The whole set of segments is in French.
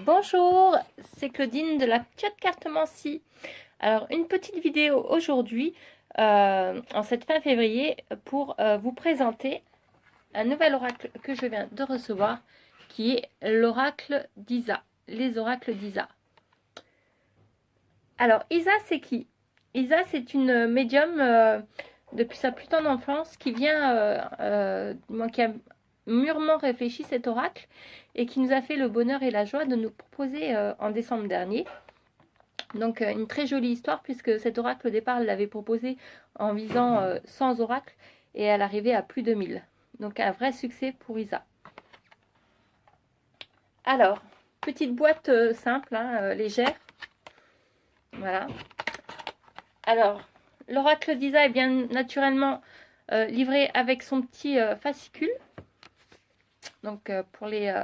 Bonjour, c'est Claudine de la Piote Cartomancie. Alors, une petite vidéo aujourd'hui, en cette fin février, pour vous présenter un nouvel oracle que je viens de recevoir, qui est l'oracle d'Isa, les oracles d'Isa. Alors, Isa, c'est qui? Isa, c'est une médium depuis sa plus tendre enfance qui qui a mûrement réfléchi cet oracle et qui nous a fait le bonheur et la joie de nous proposer en décembre dernier. Donc une très jolie histoire puisque cet oracle au départ elle l'avait proposé en visant 100 oracles et elle arrivait à plus de 1000. Donc un vrai succès pour Isa. Alors, petite boîte simple, légère. Voilà. Alors, l'oracle d'Isa est bien naturellement livré avec son petit fascicule. Donc pour les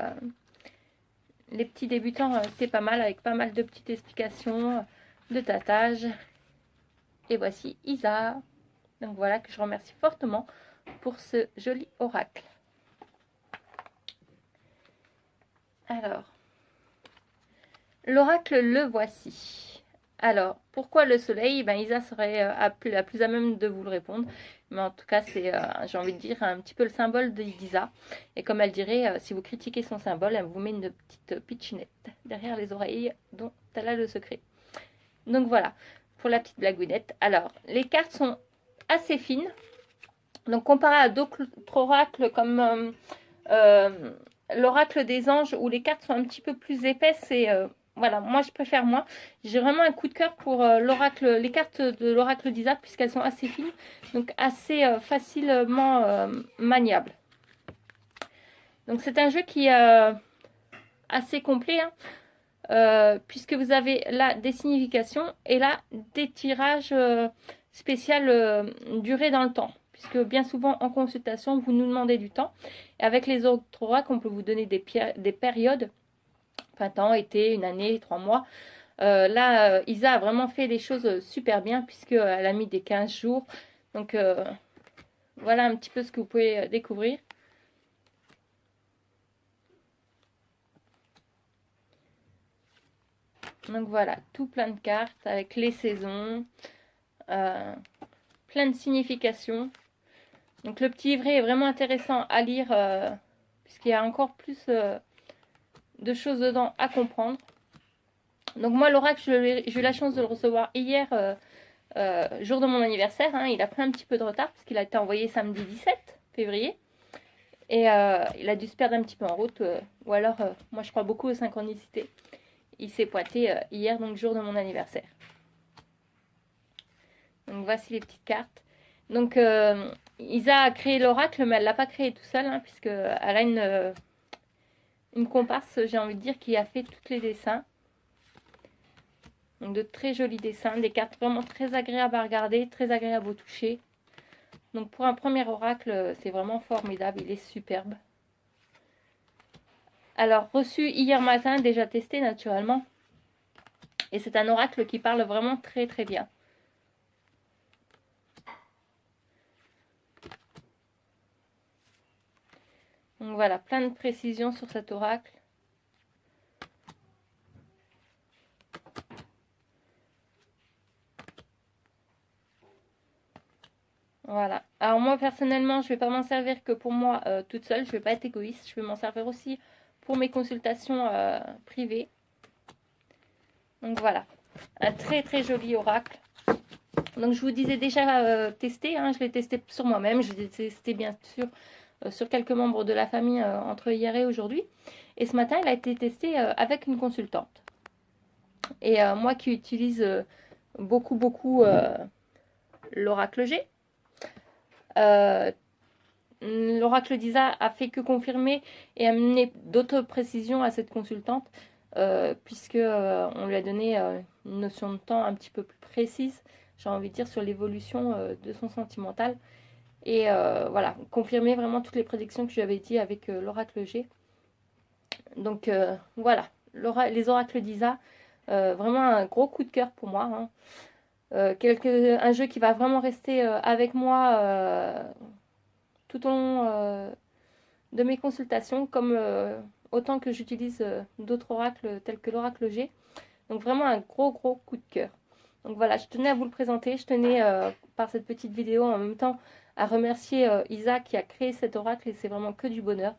petits débutants, c'est pas mal, avec pas mal de petites explications, de tâtage. Et voici Isa. Donc voilà, que je remercie fortement pour ce joli oracle. Alors, l'oracle, le voici. Alors, pourquoi le soleil? Isa serait la plus à même de vous le répondre. Mais en tout cas, c'est, j'ai envie de dire, un petit peu le symbole d'Isa. Et comme elle dirait, si vous critiquez son symbole, elle vous met une petite pitchinette derrière les oreilles dont elle a le secret. Donc voilà, pour la petite blagounette. Alors, les cartes sont assez fines. Donc, comparé à d'autres oracles comme l'oracle des anges, où les cartes sont un petit peu plus épaisses et... voilà, moi je préfère moi. J'ai vraiment un coup de cœur pour les cartes de l'oracle d'Isa puisqu'elles sont assez fines, donc assez facilement maniables. Donc c'est un jeu qui est assez complet, puisque vous avez là des significations et là des tirages spéciaux durés dans le temps. Puisque bien souvent en consultation, vous nous demandez du temps. Et avec les autres oracles, on peut vous donner des périodes. Printemps, été, une année, 3 mois. Là, Isa a vraiment fait des choses super bien puisqu'elle a mis des 15 jours. Donc, voilà un petit peu ce que vous pouvez découvrir. Donc voilà, tout plein de cartes avec les saisons, plein de significations. Donc le petit livret est vraiment intéressant à lire puisqu'il y a encore plus de choses dedans à comprendre. Donc moi l'oracle, j'ai eu la chance de le recevoir hier, jour de mon anniversaire. Il a pris un petit peu de retard parce qu'il a été envoyé samedi 17 février. Et il a dû se perdre un petit peu en route. Ou alors, moi je crois beaucoup aux synchronicités. Il s'est pointé hier, donc jour de mon anniversaire. Donc voici les petites cartes. Donc Isa a créé l'oracle, mais elle ne l'a pas créé tout seul, puisqu'elle a une comparse, j'ai envie de dire, qui a fait tous les dessins. Donc de très jolis dessins, des cartes vraiment très agréables à regarder, très agréables au toucher. Donc pour un premier oracle, c'est vraiment formidable, il est superbe. Alors reçu hier matin, déjà testé naturellement. Et c'est un oracle qui parle vraiment très très bien. Donc voilà, plein de précisions sur cet oracle. Voilà. Alors moi personnellement, je ne vais pas m'en servir que pour moi toute seule. Je ne vais pas être égoïste. Je vais m'en servir aussi pour mes consultations privées. Donc voilà. Un très très joli oracle. Donc je vous disais déjà testé. Je l'ai testé sur moi-même. Je l'ai testé bien sûr sur quelques membres de la famille entre hier et aujourd'hui. Et ce matin, il a été testé avec une consultante. Et moi qui utilise beaucoup l'oracle G. L'oracle d'Isa a fait que confirmer et amener d'autres précisions à cette consultante, puisque on lui a donné une notion de temps un petit peu plus précise, j'ai envie de dire, sur l'évolution de son sentimental. Et voilà, confirmer vraiment toutes les prédictions que je lui avais dit avec l'oracle G. Donc voilà, les oracles d'Isa, vraiment un gros coup de cœur pour moi. Un jeu qui va vraiment rester avec moi tout au long de mes consultations, comme autant que j'utilise d'autres oracles tels que l'oracle G. Donc vraiment un gros coup de cœur. Donc voilà, je tenais à vous le présenter. Je tenais par cette petite vidéo en même temps à remercier Isa qui a créé cet oracle et c'est vraiment que du bonheur.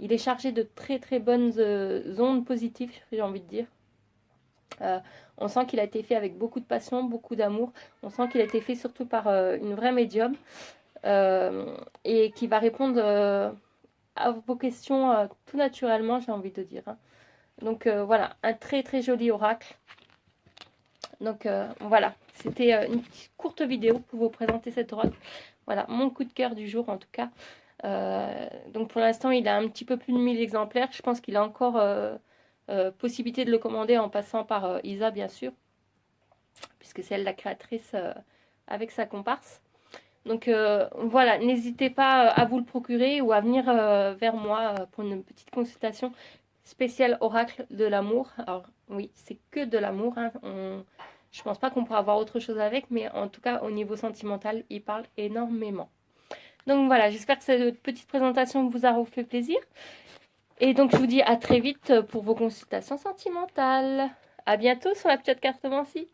Il est chargé de très bonnes ondes positives, j'ai envie de dire. On sent qu'il a été fait avec beaucoup de passion, beaucoup d'amour. On sent qu'il a été fait surtout par une vraie médium et qui va répondre à vos questions tout naturellement, j'ai envie de dire. Hein. Donc voilà, un très joli oracle. Donc voilà, c'était une petite courte vidéo pour vous présenter cet oracle. Voilà, mon coup de cœur du jour en tout cas. Donc pour l'instant, il a un petit peu plus de 1000 exemplaires. Je pense qu'il a encore possibilité de le commander en passant par Isa, bien sûr, puisque c'est elle la créatrice avec sa comparse. Donc voilà, n'hésitez pas à vous le procurer ou à venir vers moi pour une petite consultation spéciale oracle de l'amour. Alors oui, c'est que de l'amour. Hein. Je pense pas qu'on pourra avoir autre chose avec, mais en tout cas au niveau sentimental, il parle énormément. Donc voilà, j'espère que cette petite présentation vous aura fait plaisir. Et donc je vous dis à très vite pour vos consultations sentimentales. À bientôt sur la petite cartomancie.